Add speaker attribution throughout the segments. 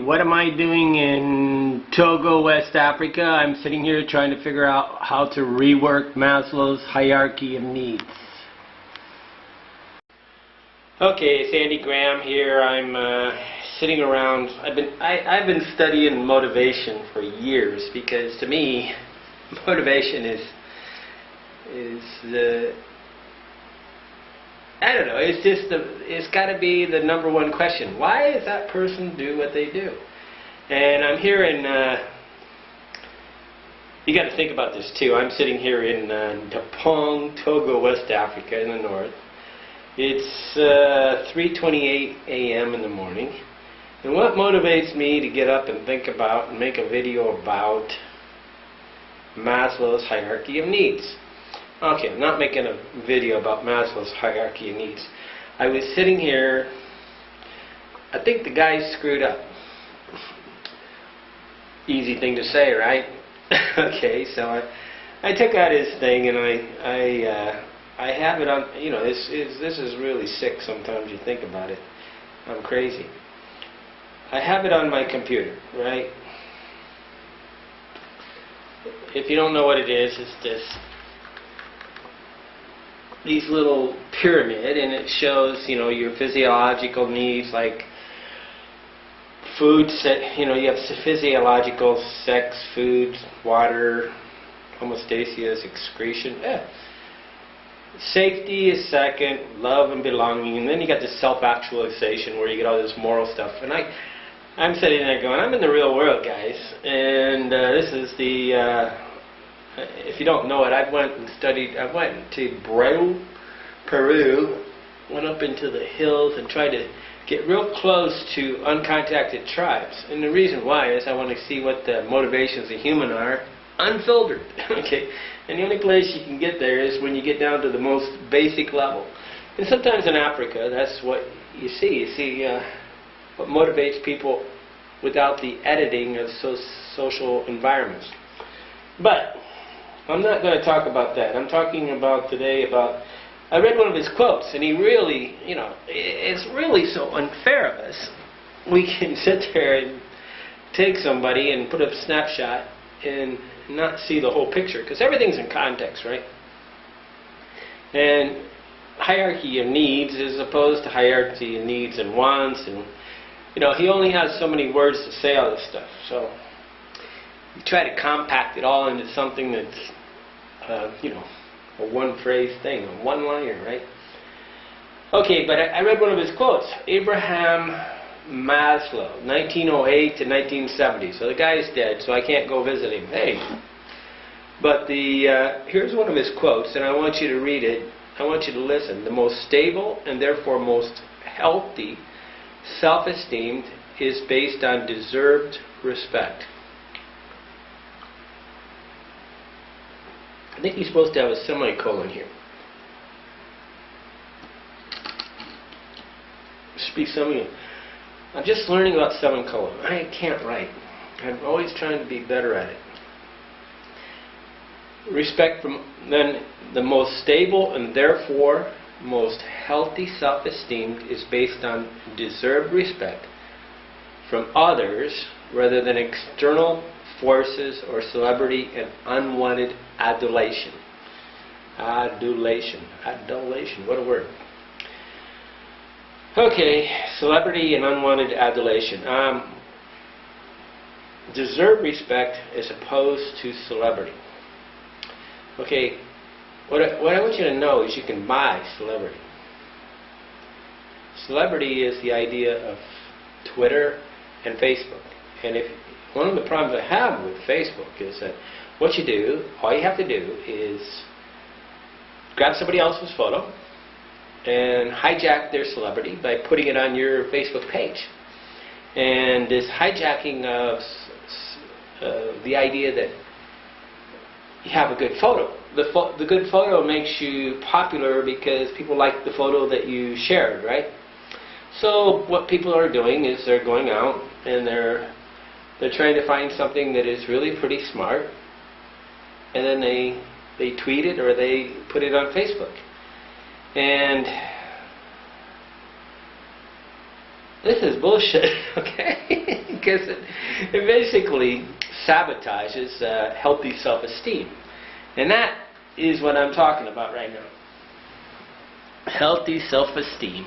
Speaker 1: what am I doing in Togo, West Africa? I'm sitting here trying to figure out how to rework Maslow's hierarchy of needs. Okay, it's Andy Graham here. I'm sitting around. I've been studying motivation for years, because to me, motivation is the, I don't know, it's got to be the number one question. Why does that person do what they do? And I'm here in, you got to think about this too. I'm sitting here in Dapong, Togo, West Africa in the north. It's 3:28 a.m. in the morning. And what motivates me to get up and think about and make a video about Maslow's hierarchy of needs? Okay, I'm not making a video about Maslow's hierarchy of needs. I was sitting here, I think the guy screwed up. Easy thing to say, right? Okay, so I took out his thing and I have it on, you know, this is really sick sometimes you think about it. I'm crazy. I have it on my computer, right? If you don't know what it is, it's these little pyramid, and it shows, you know, your physiological needs like food, you know, you have physiological, sex, food, water, homeostasis, excretion. Safety is second, love and belonging, and then you got this self-actualization where you get all this moral stuff. And I'm sitting there going, I'm in the real world, guys, and this is the if you don't know it, I went to Peru, went up into the hills and tried to get real close to uncontacted tribes. And the reason why is I want to see what the motivations of human are, unfiltered. Okay, and the only place you can get there is when you get down to the most basic level. And sometimes in Africa, that's what you see. You see what motivates people without the editing of social environments. But I'm not going to talk about that. I'm talking about today about, I read one of his quotes, and he really, you know, it's really so unfair of us. We can sit there and take somebody and put a snapshot and not see the whole picture, because everything's in context, right? And hierarchy of needs as opposed to hierarchy of needs and wants, and you know, he only has so many words to say all this stuff, so you try to compact it all into something that's you know, a one-phrase thing, a one-liner, right? Okay, but I read one of his quotes. Abraham Maslow, 1908 to 1970. So the guy's dead, so I can't go visit him. Hey, but here's one of his quotes, and I want you to read it. I want you to listen. The most stable and therefore most healthy self-esteem is based on deserved respect. I think he's supposed to have a semicolon here. Speak something. I'm just learning about semicolon. I can't write. I'm always trying to be better at it. Respect from then the most stable and therefore most healthy self-esteem is based on deserved respect from others rather than external forces or celebrity and unwanted adulation. Adulation, what a word. Okay, celebrity and unwanted adulation. Deserved respect as opposed to celebrity. Okay, what I want you to know is you can buy celebrity. Celebrity is the idea of Twitter and Facebook. And one of the problems I have with Facebook is that what you do, all you have to do is grab somebody else's photo and hijack their celebrity by putting it on your Facebook page. And this hijacking of the idea that you have a good photo. The good photo makes you popular because people like the photo that you shared, right? So what people are doing is they're going out and they're trying to find something that is really pretty smart, and then they tweet it or they put it on Facebook. And this is bullshit, okay? because it basically sabotages healthy self-esteem. And that is what I'm talking about right now. Healthy self-esteem.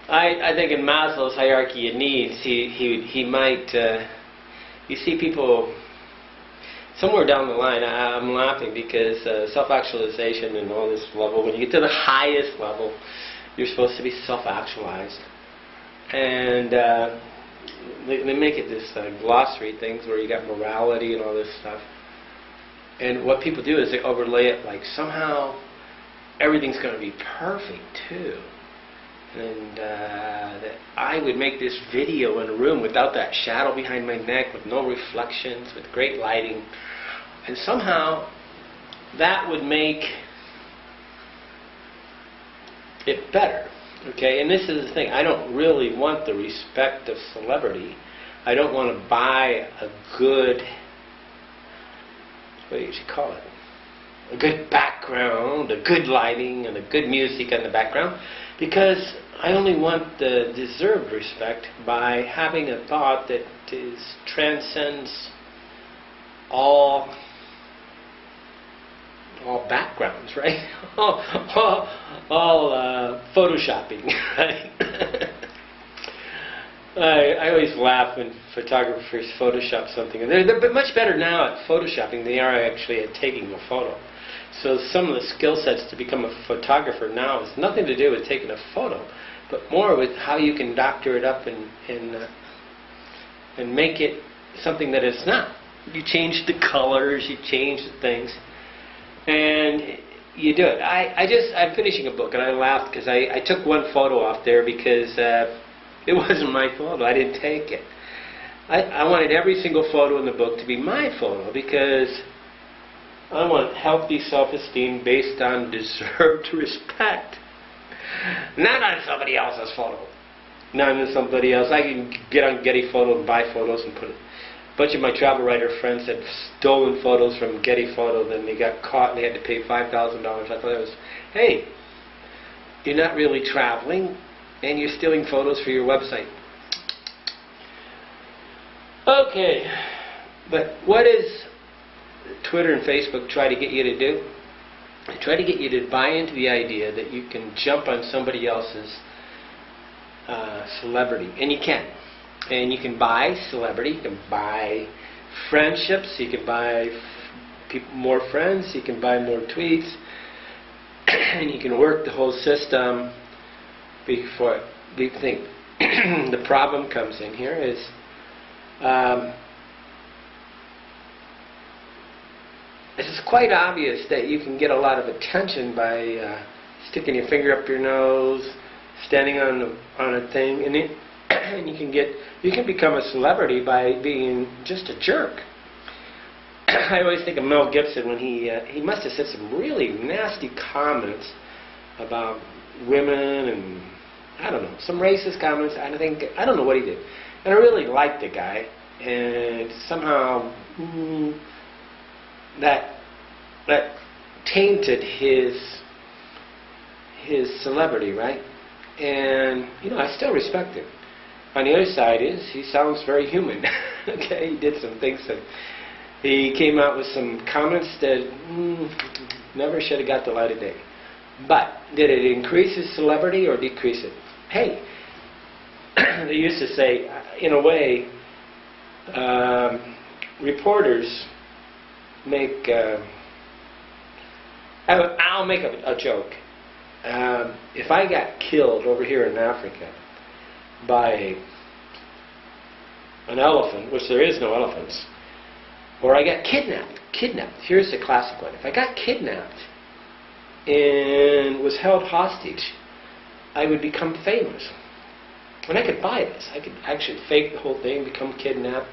Speaker 1: I think in Maslow's hierarchy of needs, he might, you see people, somewhere down the line, I'm laughing because self-actualization and all this level, when you get to the highest level, you're supposed to be self-actualized. And they make it this glossary things where you got morality and all this stuff. And what people do is they overlay it like somehow everything's going to be perfect too. And that I would make this video in a room without that shadow behind my neck, with no reflections, with great lighting. And somehow that would make it better. Okay, and this is the thing. I don't really want the respect of celebrity. I don't want to buy a good, what do you call it? A good background, a good lighting, and a good music in the background, because I only want the deserved respect by having a thought that transcends all backgrounds, right? all photoshopping, right? I always laugh when photographers Photoshop something. And they're much better now at photoshopping than they are actually at taking a photo. So some of the skill sets to become a photographer now has nothing to do with taking a photo, but more with how you can doctor it up and make it something that it's not. You change the colors, you change the things, and you do it. I'm finishing a book, and I laughed because I took one photo off there because it wasn't my photo. I didn't take it. I wanted every single photo in the book to be my photo because I want healthy self-esteem based on deserved respect. Not on somebody else's photo. Not on somebody else. I can get on Getty Photo and buy photos and put it. A bunch of my travel writer friends had stolen photos from Getty Photo, then they got caught and they had to pay $5,000. I thought it was, hey, you're not really traveling and you're stealing photos for your website. Okay, but what does Twitter and Facebook try to get you to do? They try to get you to buy into the idea that you can jump on somebody else's celebrity, and you can. And you can buy celebrity, you can buy friendships, you can buy more friends, you can buy more tweets, and you can work the whole system before you think. The problem comes in here is it's quite obvious that you can get a lot of attention by sticking your finger up your nose, standing on a thing, and you can become a celebrity by being just a jerk. I always think of Mel Gibson when he must have said some really nasty comments about women and I don't know, some racist comments. I don't know what he did, and I really liked the guy, and somehow that tainted his celebrity, right? And I still respect him. On the other side is he sounds very human. Okay, he did some things that he came out with some comments that never should have got the light of day. But did it increase his celebrity or decrease it? Hey, they used to say, in a way, reporters make. I'll make a joke. If I got killed over here in Africa by an elephant, which there is no elephants, or I got kidnapped. Here's the classic one. If I got kidnapped and was held hostage, I would become famous. And I could buy this. I could actually fake the whole thing, become kidnapped,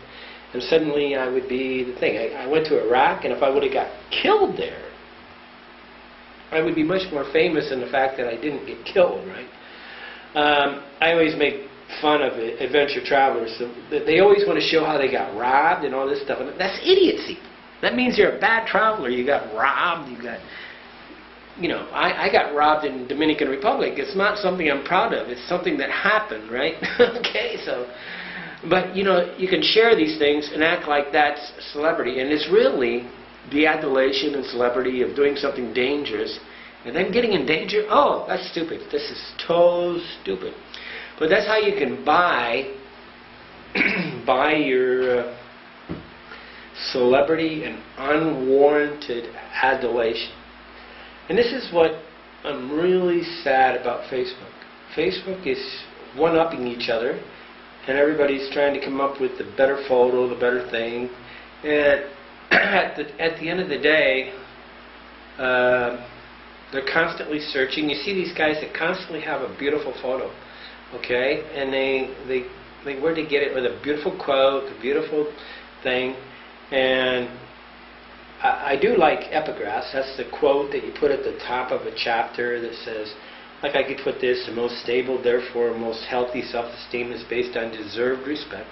Speaker 1: and suddenly I would be the thing. I went to Iraq, and if I would have got killed there, I would be much more famous in the fact that I didn't get killed, right? I always make fun of adventure travelers. They always want to show how they got robbed and all this stuff. And that's idiocy. That means you're a bad traveler. You got robbed. I got robbed in Dominican Republic. It's not something I'm proud of. It's something that happened, right? Okay, so But, you know, you can share these things and act like that's celebrity. And it's really the adulation and celebrity of doing something dangerous and then getting in danger. Oh, that's stupid. This is so stupid. But that's how you can buy your celebrity and unwarranted adulation. And this is what I'm really sad about Facebook. Facebook is one-upping each other, and everybody's trying to come up with the better photo, the better thing. And at the end of the day, they're constantly searching. You see these guys that constantly have a beautiful photo, okay? And they where to get it with a beautiful quote, a beautiful thing. And I do like epigraphs. That's the quote that you put at the top of a chapter that says, like I could put this, the most stable, therefore most healthy self-esteem is based on deserved respect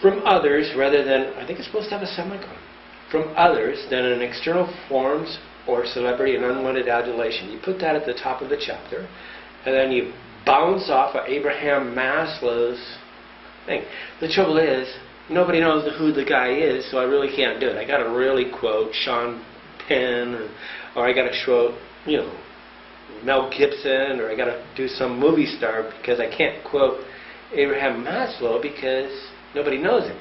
Speaker 1: from others rather than, I think it's supposed to have a semicolon, from others than in external forms or celebrity and unwanted adulation. You put that at the top of the chapter, and then you bounce off of Abraham Maslow's thing. The trouble is, nobody knows who the guy is, so I really can't do it. I got to really quote Sean Penn, or I got to quote, you know, Mel Gibson, or I got to do some movie star, because I can't quote Abraham Maslow because nobody knows him.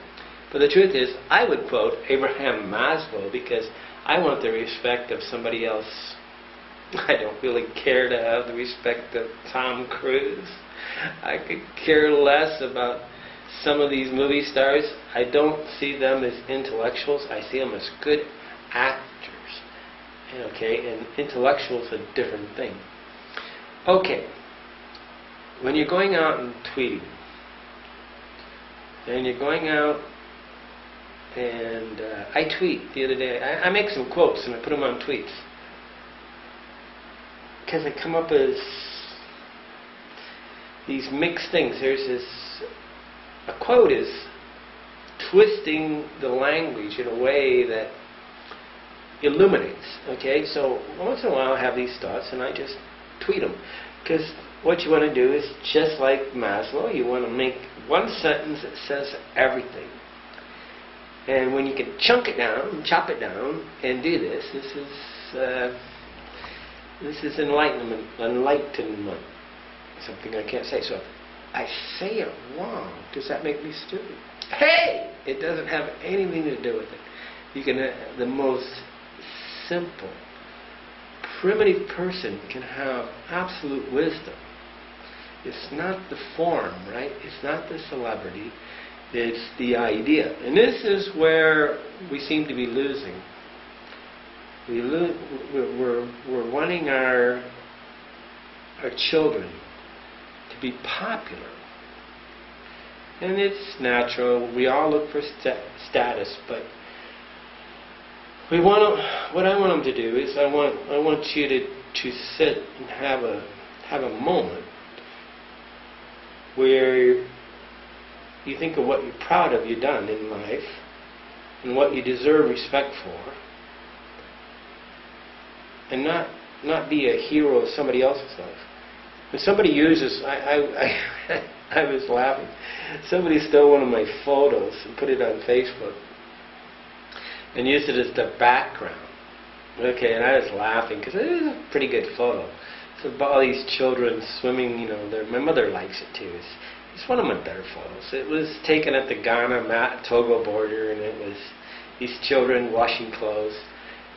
Speaker 1: But the truth is, I would quote Abraham Maslow because I want the respect of somebody else. I don't really care to have the respect of Tom Cruise. I could care less about some of these movie stars. I don't see them as intellectuals. I see them as good actors. Okay, and intellectuals a different thing. Okay, when you're going out and tweeting, and you're going out, and I tweet the other day. I make some quotes and I put them on tweets because they come up as these mixed things. There's this, a quote is twisting the language in a way that illuminates. Okay, so once in a while I have these thoughts and I just tweet them, because what you want to do is just like Maslow. You want to make one sentence that says everything. And when you can chunk it down, chop it down, and do this, this is enlightenment, something I can't say. So if I say it wrong, does that make me stupid? Hey! It doesn't have anything to do with it. You can, the most simple, primitive person can have absolute wisdom. It's not the form, right? It's not the celebrity. It's the idea. And this is where we seem to be losing. We're wanting our children to be popular. And it's natural. We all look for status, but what I want them to do is I want you to sit and have a moment where you think of what you're proud of you've done in life and what you deserve respect for, and not be a hero of somebody else's life. When somebody uses, I was laughing. Somebody stole one of my photos and put it on Facebook and used it as the background. Okay, and I was laughing because it is a pretty good photo. It's about all these children swimming, you know, my mother likes it too. It's one of my better photos. It was taken at the Ghana-Togo border, and it was these children washing clothes.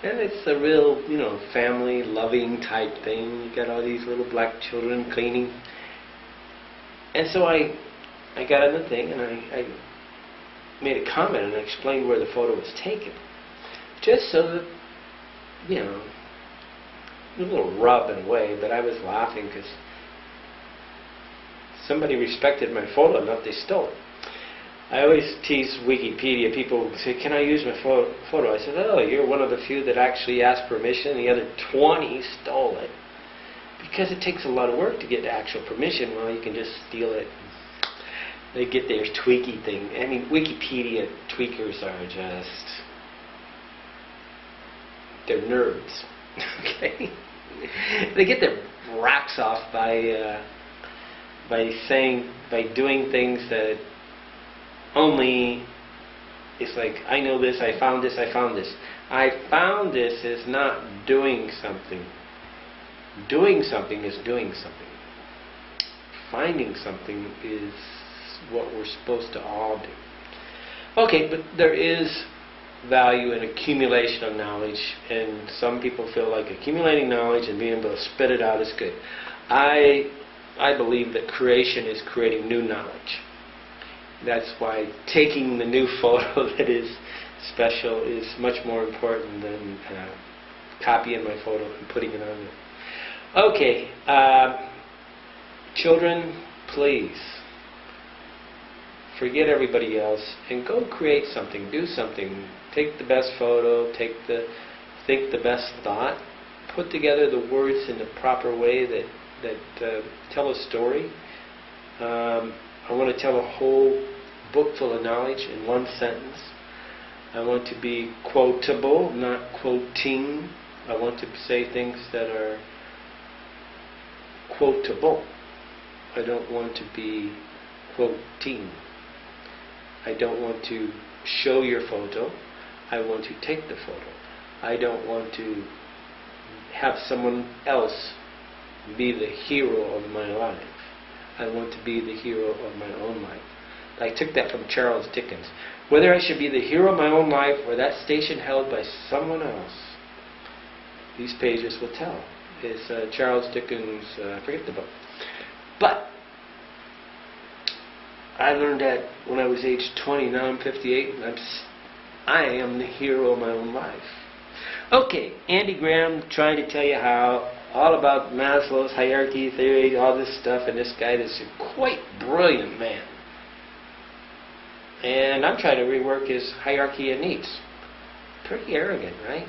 Speaker 1: And it's a real, you know, family-loving type thing. You got all these little black children cleaning. And so I got on the thing, and I made a comment, and I explained where the photo was taken. Just so that, you know, a little rub in a way, but I was laughing because somebody respected my photo enough, they stole it. I always tease Wikipedia. People say, can I use my photo? I said, oh, you're one of the few that actually asked permission. The other 20 stole it. Because it takes a lot of work to get the actual permission. Well, you can just steal it. They get their tweaky thing. I mean, Wikipedia tweakers are just, they're nerds. Okay? They get their rocks off by by doing things that only, it's like, I know this, I found this, I found this. I found this is not doing something. Doing something is doing something. Finding something is what we're supposed to all do. Okay, but there is value in accumulation of knowledge, and some people feel like accumulating knowledge and being able to spit it out is good. I believe that creation is creating new knowledge. That's why taking the new photo that is special is much more important than copying my photo and putting it on there. Okay, children, please forget everybody else and go create something, do something. Take the best photo, think the best thought, put together the words in the proper way that tell a story. I want to tell a whole book full of knowledge in one sentence. I want to be quotable, not quoting. I want to say things that are quotable. I don't want to be quoting. I don't want to show your photo. I want to take the photo. I don't want to have someone else be the hero of my life. I want to be the hero of my own life. I took that from Charles Dickens. Whether I should be the hero of my own life or that station held by someone else, these pages will tell. It's Charles Dickens, I forget the book. But I learned that when I was age 20. Now I'm 58, and I am the hero of my own life. Okay, Andy Graham trying to tell you how all about Maslow's hierarchy theory, all this stuff, and this guy is a quite brilliant man. And I'm trying to rework his hierarchy of needs. Pretty arrogant, right?